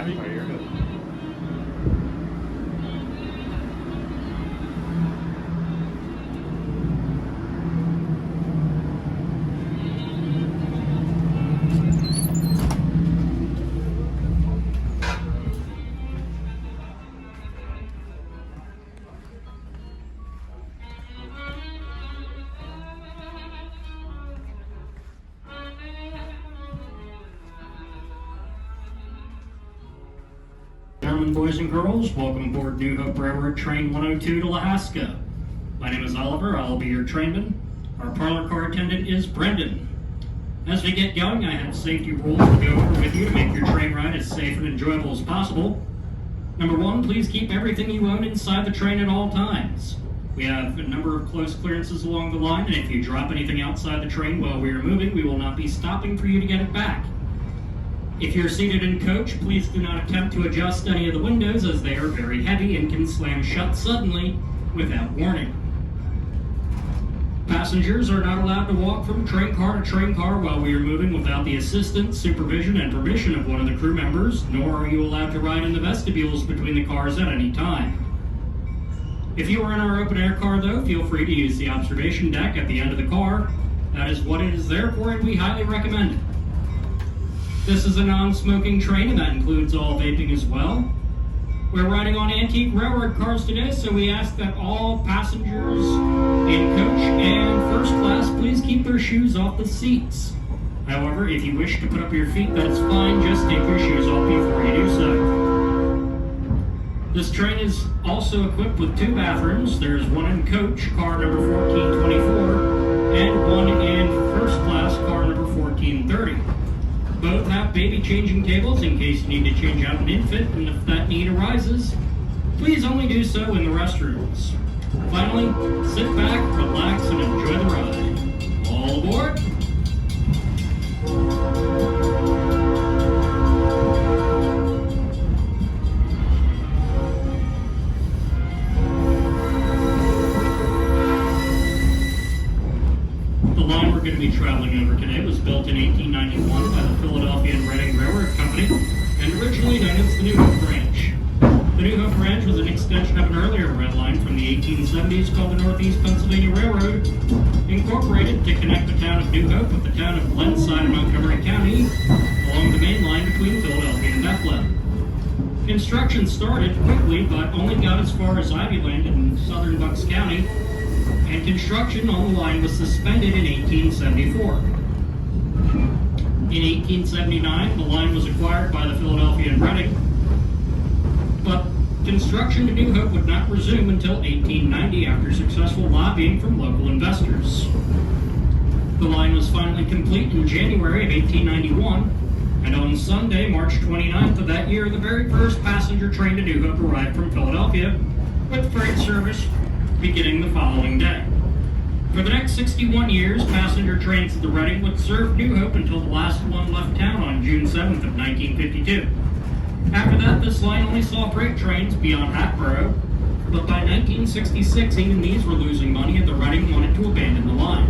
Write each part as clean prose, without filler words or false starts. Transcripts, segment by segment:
You're good. Gentlemen, boys and girls, welcome aboard New Hope Railroad Train 102 to Lahaska. My name is Oliver, I'll be your trainman. Our parlor car attendant is Brendan. As we get going, I have safety rules to go over with you to make your train ride as safe and enjoyable as possible. Number one, please keep everything you own inside the train at all times. We have a number of close clearances along the line, and if you drop anything outside the train while we are moving, we will not be stopping for you to get it back. If you're seated in coach, please do not attempt to adjust any of the windows as they are very heavy and can slam shut suddenly without warning. Passengers are not allowed to walk from train car to train car while we are moving without the assistance, supervision, and permission of one of the crew members, nor are you allowed to ride in the vestibules between the cars at any time. If you are in our open-air car, though, feel free to use the observation deck at the end of the car. That is what it is there for, and we highly recommend it. This is a non-smoking train, and that includes all vaping as well. We're riding on antique railroad cars today, so we ask that all passengers in coach and first class please keep their shoes off the seats. However, if you wish to put up your feet, that's fine. Just take your shoes off before you do so. This train is also equipped with 2 bathrooms. There's one in coach, car number 1424, and one in first class, car number 1430. Both have baby changing tables in case you need to change out an infant, and if that need arises, please only do so in the restrooms. Finally, sit back, relax, and enjoy the ride. All aboard! The line we're going to be traveling over today was built in 1891 by the Philadelphia and Reading Railroad Company and originally known as the New Hope Branch. The New Hope Branch was an extension of an earlier red line from the 1870s called the Northeast Pennsylvania Railroad, incorporated to connect the town of New Hope with the town of Glenside in Montgomery County along the main line between Philadelphia and Bethlehem. Construction started quickly but only got as far as Ivyland in southern Bucks County, and construction on the line was suspended in 1874. In 1879, the line was acquired by the Philadelphia and Reading, but construction to New Hope would not resume until 1890 after successful lobbying from local investors. The line was finally complete in January of 1891, and on Sunday, March 29th of that year, the very first passenger train to New Hope arrived from Philadelphia, with freight service beginning the following day. For the next 61 years, passenger trains to the Reading would serve New Hope until the last one left town on June 7th of 1952. After that, this line only saw freight trains beyond Hatboro, but by 1966, even these were losing money and the Reading wanted to abandon the line.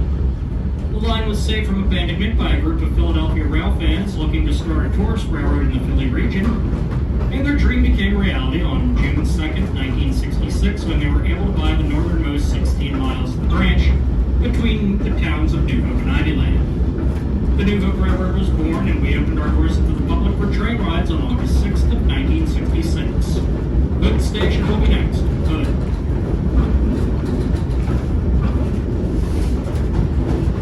The line was saved from abandonment by a group of Philadelphia rail fans looking to start a tourist railroad in the Philly region, and their dream became reality on June 2nd, 1966, when they were able to buy the northernmost 16 miles of the branch between the towns of New Hope and Ivyland. The New Hope Railroad was born, and we opened our doors to the public for train rides on August 6th of 1966. Hood Station will be next. Hood.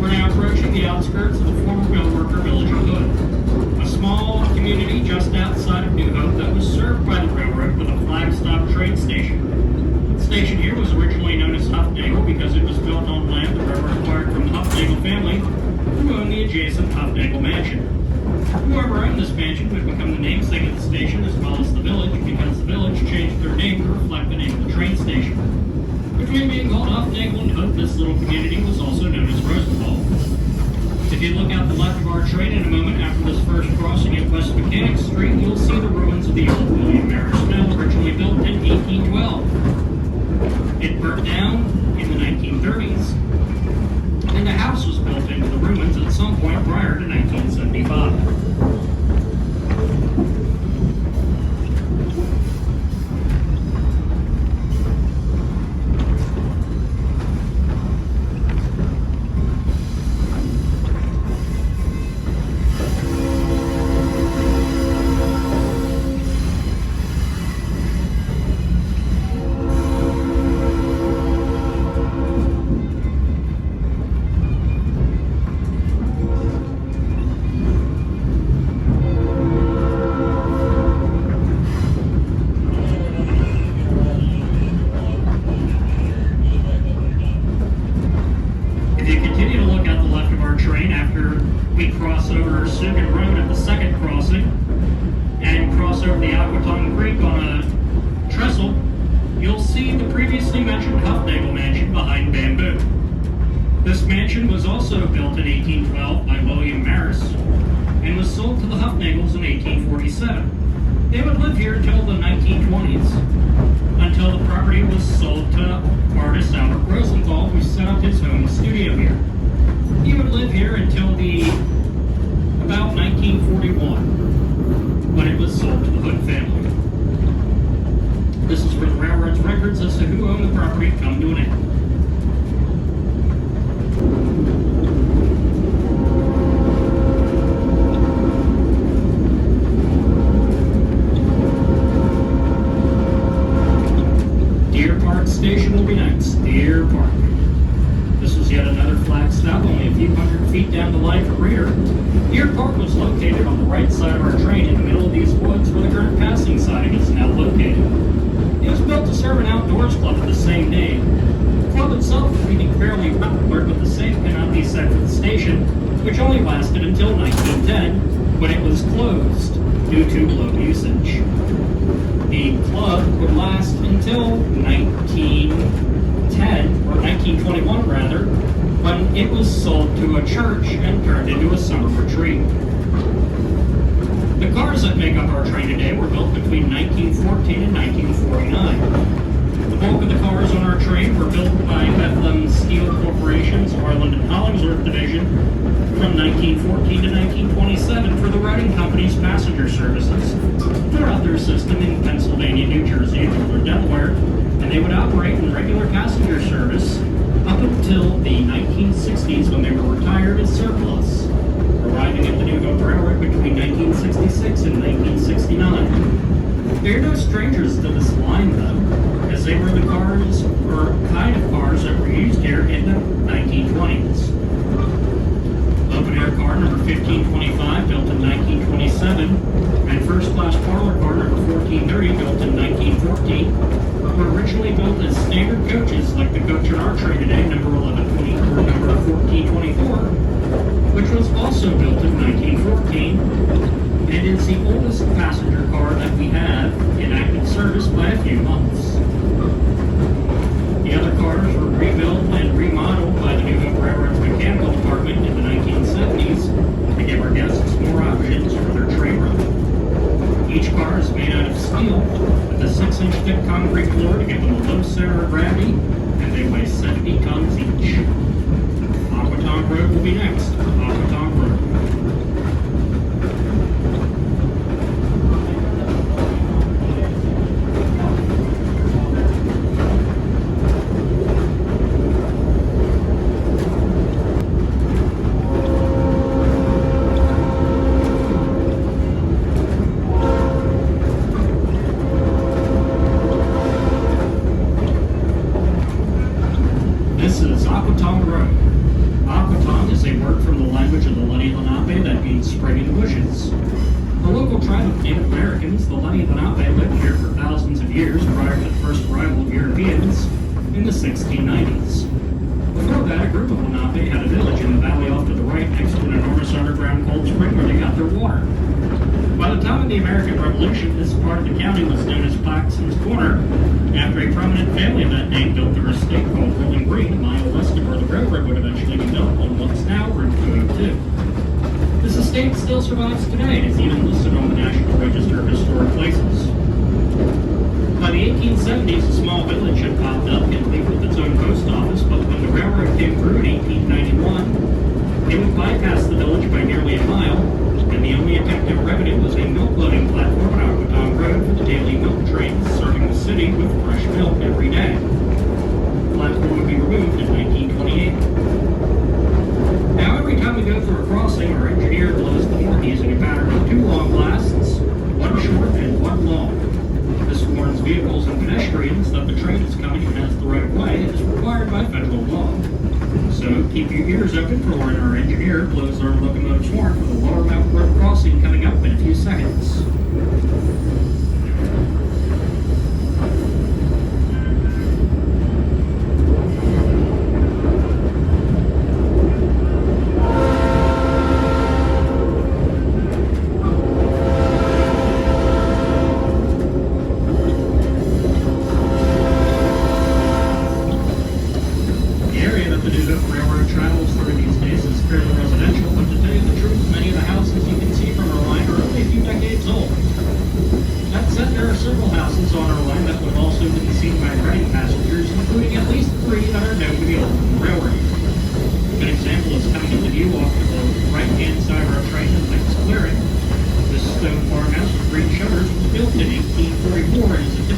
We're now approaching the outskirts of the former mill worker village of Hood, a small community just outside of New Hope that was served by the railroad with a flag-stop train station. The station here was originally known as Huffnagle because it was built on land the railroad acquired from the Huffnagle family, who owned the adjacent Huffnagle Mansion. Whoever owned this mansion would become the namesake of the station as well as the village, because the village changed their name to reflect the name of the train station. Between being called Huffnagle and Hood, this little community was also known as Rosenthal. If you look out the left of our train in a moment after this first crossing at West Mechanic Street, you'll see the ruins of the old William Morris Mill, originally built in 1812. It burnt down in the 1930s, and a house was built into the ruins at some point prior to 1975. Zicken Road at the second crossing and cross over the Aquatong Creek on a trestle, you'll see the previously mentioned Hufnagel Mansion behind Bamboo. This mansion was also built in 1812 by William Maris and was sold to the Hufnagels in 1847. They would live here until the 1920s, until the property was sold to artist Albert Rosenthal, who set up his home studio here. He would live here until about 1941, when it was sold to the Hood family. This is where the railroad's records as to who owned the property come to an end. Deer Park Station will be next. Deer Park. This was yet another flag stop, only a few hundred feet down the line from Reeder. Deer Park was located on the right side of our train in the middle of these woods where the current passing siding is now located. It was built to serve an outdoors club of the same name. The club itself was being fairly popular, but the same cannot be said for the station, which only lasted until 1910, when it was closed due to low usage. The club would last until 1910, or 1921 rather, when it was sold to a church and turned into a summer retreat. The cars that make up our train today were built between 1914 and 1949. The bulk of the cars on our train were built by Bethlehem Steel Corporation's Harland and Hollingsworth division from 1914 to 1927 for the routing company's passenger services throughout their system in Pennsylvania, New Jersey, and Northern Delaware, and they would operate in regular passenger service up until the 1960s when they were retired as surplus, arriving at the New Hope Railroad between 1966 and 1969. They're no strangers to this line, though, as they were the cars, or kind of cars, that were used here in the 1920s. Open-air car number 1525, built in 1927, and first-class parlor car number 1430, built in 1914, were originally built as standard coaches like the coach on our train today, number 1120 or number 1424, which was also built in 1914 and is the oldest passenger car that we have in active service by a few months. The other cars were rebuilt and remodeled by the New Hope Railroad's mechanical department in the 1970s to give our guests more options for their train ride. Each car is made out of steel with a 6-inch thick concrete floor to give them a low center of gravity, and they weigh 70 tons each. Aquatong Road will be next. Aquatong Road. This is Aquatong Road. Aquatong is a word from the language of the Lenni Lenape that means spring in the bushes. The local tribe of Native Americans, the Lenni Lenape, lived here for thousands of years prior to the first arrival of Europeans in the 1690s. Before that, a group of Lenape had a village in the valley off to the right next to an enormous underground cold spring where they got their water. By the time of the American Revolution, this part of the county was known as Claxton's Corner, after a prominent family of that name built their estate called Rolling Green, a mile west of where the railroad would eventually be built on what's now Route 202. This estate still survives today and is even listed on the National Register of Historic Places. By the 1870s, a small village had popped up, complete with its own post office, but when the railroad came through in 1891, it would bypass the village by nearly a mile, and the only effective revenue was a milk loading platform on Aquatong Road for the daily milk trains serving the city with fresh milk every day. The platform would be removed in 1928. Now, every time we go through a crossing, our engineer blows the horn using a pattern of 2 long blasts, 1 short and 1 long. This warns vehicles and pedestrians that the train is coming and has the right of way as required by federal law. So keep your ears open for when our engineer blows our locomotive's horn for the lower mountain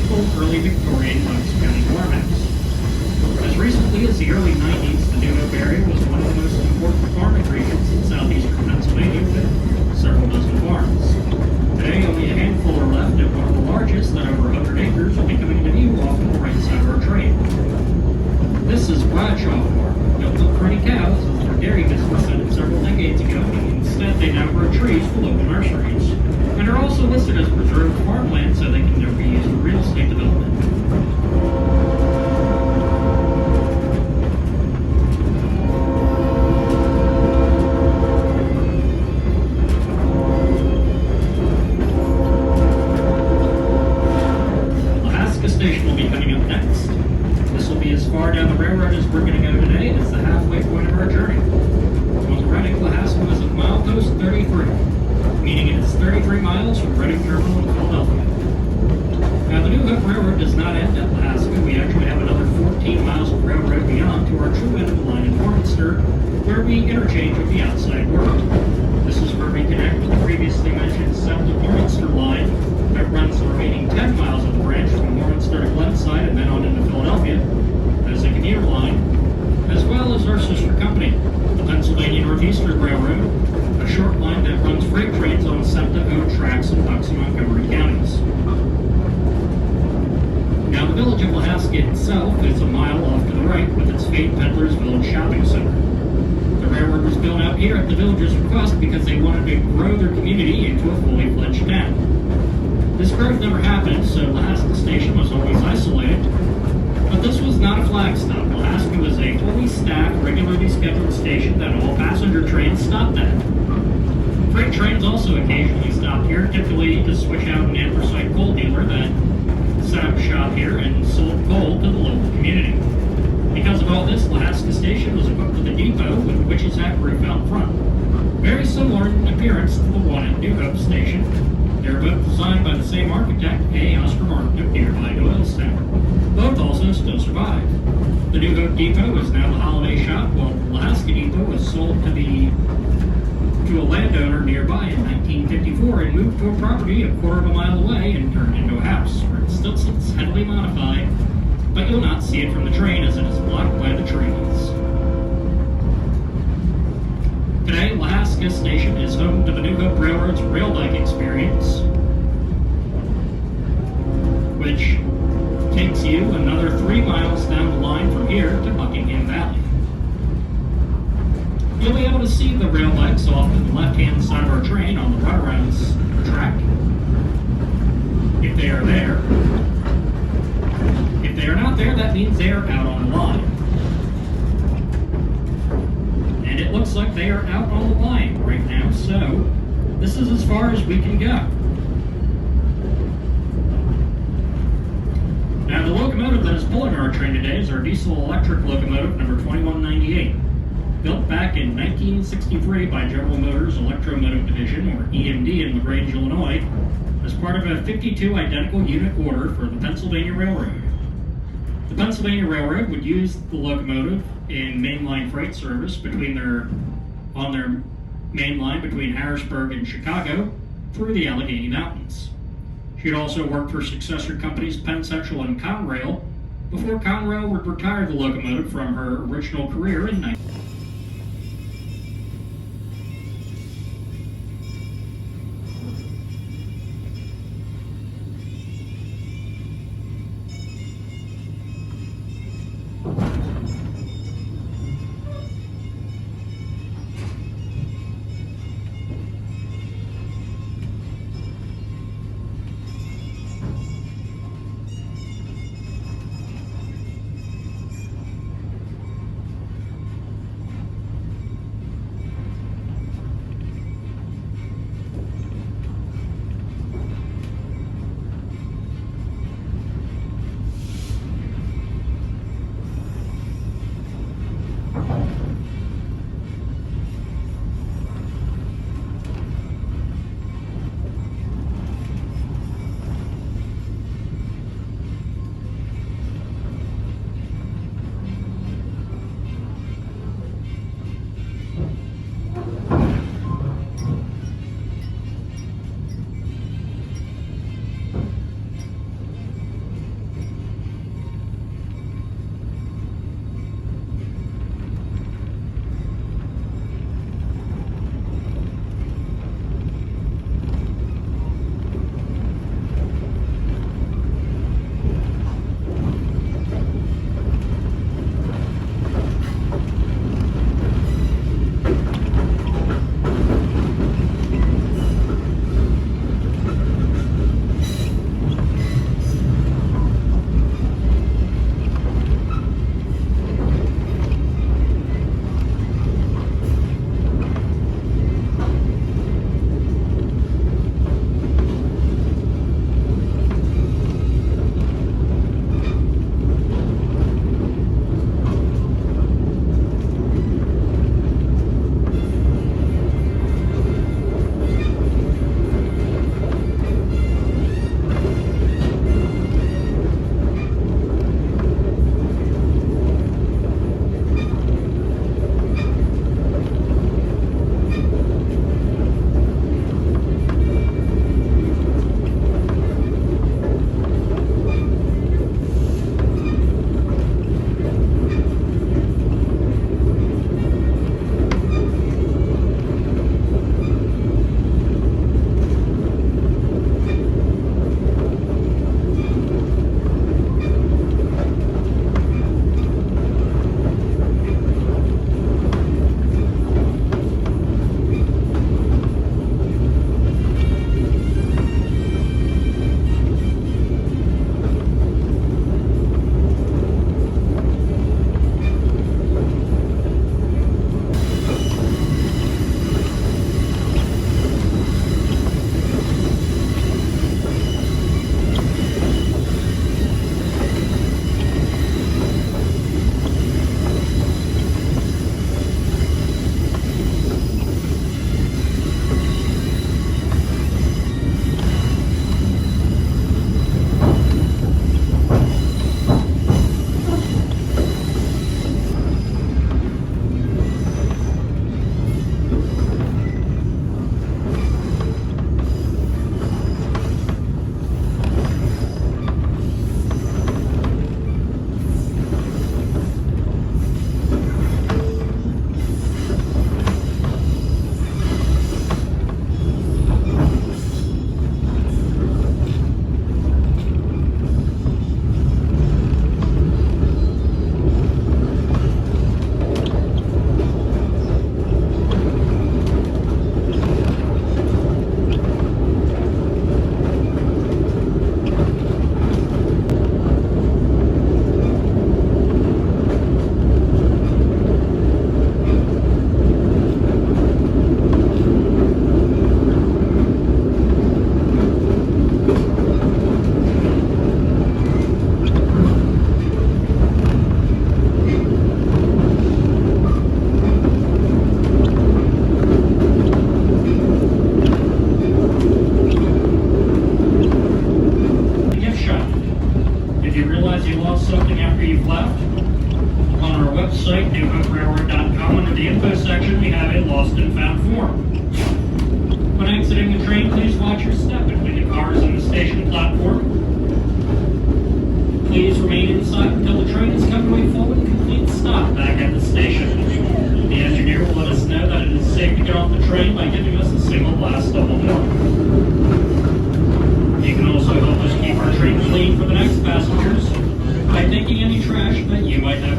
typical early Victorian Bucks County farmhouse. As recently as the early 90s, the New Hope area was one of the most important farming regions in southeastern Pennsylvania with several dozen farms. Today, only a handful are left, and one of the largest, at over 100 acres, will be coming to view off to the right side of our train. This is Bradshaw Farm. Built up pretty cows as their dairy business ended several decades ago. Instead, they now grow trees for local nurseries, and are also listed as preserved farmland so they can never be used for real estate development. Lahaska Station will be coming up next. This will be as far down the railroad as we're going to go today. It's the halfway point of our journey. On the Reading, Lahaska is at milepost 33, meaning it is 33 miles from Reading Terminal in Philadelphia. Now, the New Hope Railroad does not end at Lahaska. We actually have another 14 miles of railroad beyond to our true end of the line in Warminster, where we interchange with the outside world. This is where we connect with the previously mentioned south of Warminster line that runs the remaining 10 miles of the branch from Warminster to Glenside and then on into Philadelphia as a commuter line, as well as our sister company, the Pennsylvania Northeastern Railroad, a short line that runs freight trains on SEPTA-owned tracks in Bucks and Montgomery counties. Now, the village of Lahaska itself is a mile off to the right with its famed Peddler's Village Shopping Center. The railroad was built out here at the village's request because they wanted to grow their community into a fully fledged town. This growth never happened, so Lahaska Station was always isolated. But this was not a flag stop. Lahaska was a fully staffed, regularly scheduled station that all passenger trains stopped at. Freight trains also occasionally stopped here, typically to switch out an anthracite coal dealer that set up shop here and sold coal to the local community. Because of all this, Lahaska Station was equipped with a depot with a witch's hat roof out front. Very similar in appearance to the one at New Hope Station. They were both designed by the same architect, A. Oscar Martin of nearby Doylestown. Both also still survive. The New Hope Depot is now the Holiday Shop, while the Lahaska Depot was sold to a landowner nearby in 1954 and moved to a property a quarter of a mile away and turned into a house, where it still sits heavily modified, but you'll not see it from the train as it is blocked by the trees. Today, Lahaska Station is home to the New Hope Railroad's rail bike experience, which takes you another 3 miles down the line from here to Buckingham Valley. You'll be able to see the rail bikes off to the left-hand side of our train on the runaround track, if they are there. If they are not there, that means they are out on the line. And it looks like they are out on the line right now, so this is as far as we can go. Now, the locomotive that is pulling our train today is our diesel-electric locomotive number 2198. Built back in 1963 by General Motors Electromotive Division, or EMD, in LaGrange, Illinois, as part of a 52 identical unit order for the Pennsylvania Railroad. The Pennsylvania Railroad would use the locomotive in mainline freight service on their main line between Harrisburg and Chicago through the Allegheny Mountains. She had also worked for successor companies Penn Central and Conrail before Conrail would retire the locomotive from her original career in 19.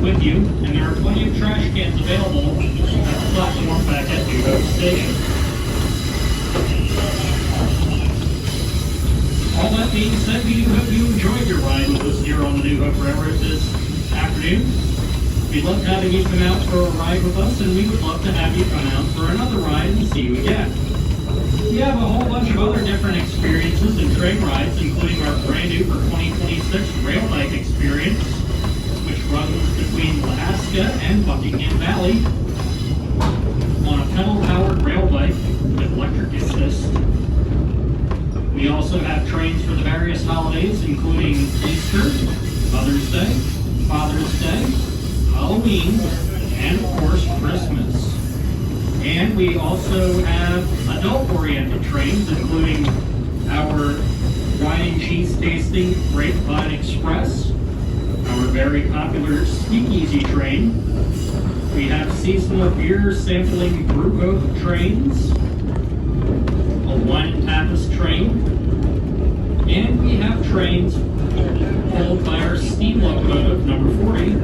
with you, and there are plenty of trash cans available at the platform back at New Hope Station. All that being said, we do hope you enjoyed your ride with us here on the New Hope Railroad this afternoon. We loved having you come out for a ride with us, and we would love to have you come out for another ride and see you again. We have a whole bunch of other different experiences and train rides, including our brand new for 2026 Rail Bike Experience, which runs between Lahaska and Buckingham Valley on a pedal-powered rail bike with electric assist. We also have trains for the various holidays, including Easter, Mother's Day, Father's Day, Halloween, and of course, Christmas. And we also have adult-oriented trains, including our wine and cheese tasting Grapevine Express, our very popular Speakeasy train. We have seasonal beer sampling brew oak trains, a wine and tapas train, and we have trains pulled by our steam locomotive number 40, a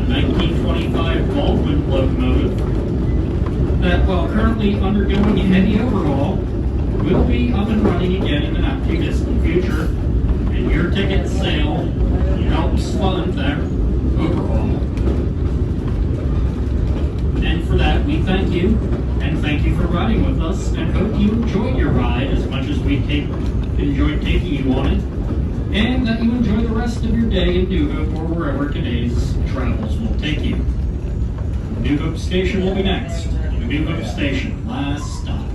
1925 Baldwin locomotive, that while currently undergoing a heavy overhaul, will be up and running again in the not too distant future, and your ticket sale helps fund that overhaul. And for that, we thank you, and thank you for riding with us, and hope you enjoyed your ride as much as we enjoyed taking you on it, and that you enjoy the rest of your day in New Hope or wherever today's travels will take you. New Hope Station will be next. New Hope Station, last stop.